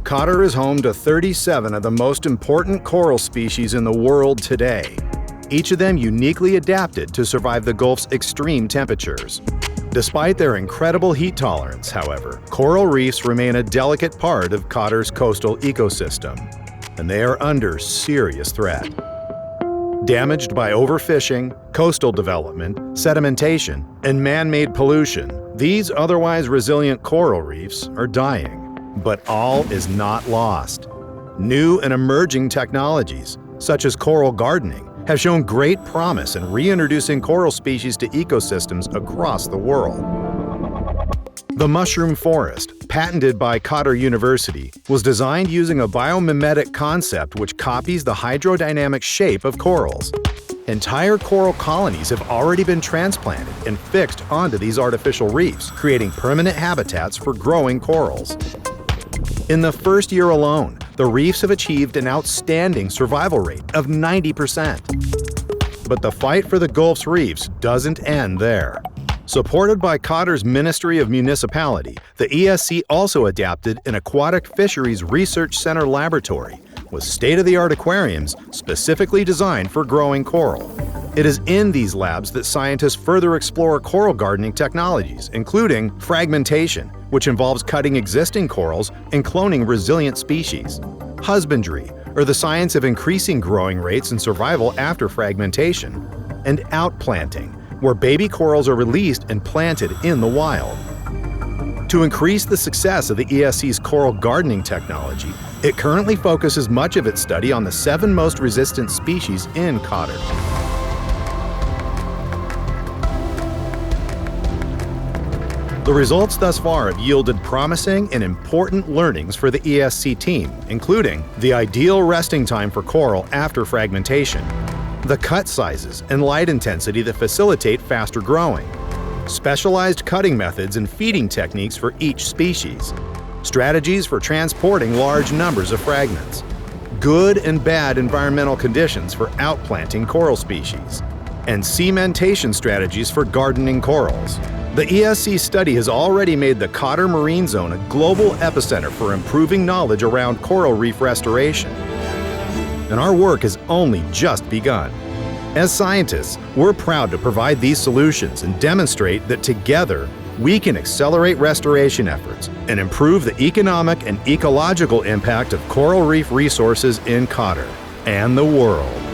Qatar is home to 37 of the most important coral species in the world today, each of them uniquely adapted to survive the Gulf's extreme temperatures. Despite their incredible heat tolerance, however, coral reefs remain a delicate part of Qatar's coastal ecosystem, and they are under serious threat. Damaged by overfishing, coastal development, sedimentation, and man-made pollution, these otherwise resilient coral reefs are dying. But all is not lost. New and emerging technologies, such as coral gardening, have shown great promise in reintroducing coral species to ecosystems across the world. The mushroom forest, patented by Qatar University, was designed using a biomimetic concept which copies the hydrodynamic shape of corals. Entire coral colonies have already been transplanted and fixed onto these artificial reefs, creating permanent habitats for growing corals. In the first year alone, the reefs have achieved an outstanding survival rate of 90%. But the fight for the Gulf's reefs doesn't end there. Supported by Qatar's Ministry of Municipality, the ESC also adapted an aquatic fisheries research center laboratory with state-of-the-art aquariums specifically designed for growing coral. It is in these labs that scientists further explore coral gardening technologies, including fragmentation, which involves cutting existing corals and cloning resilient species; husbandry, or the science of increasing growing rates and survival after fragmentation; and outplanting, where baby corals are released and planted in the wild. To increase the success of the ESC's coral gardening technology, it currently focuses much of its study on the 7 most resistant species in Qatar. The results thus far have yielded promising and important learnings for the ESC team, including the ideal resting time for coral after fragmentation, the cut sizes and light intensity that facilitate faster growing, specialized cutting methods and feeding techniques for each species, strategies for transporting large numbers of fragments, good and bad environmental conditions for outplanting coral species, and cementation strategies for gardening corals. The ESC study has already made the Qatar Marine Zone a global epicenter for improving knowledge around coral reef restoration. And our work has only just begun. As scientists, we're proud to provide these solutions and demonstrate that together we can accelerate restoration efforts and improve the economic and ecological impact of coral reef resources in Qatar and the world.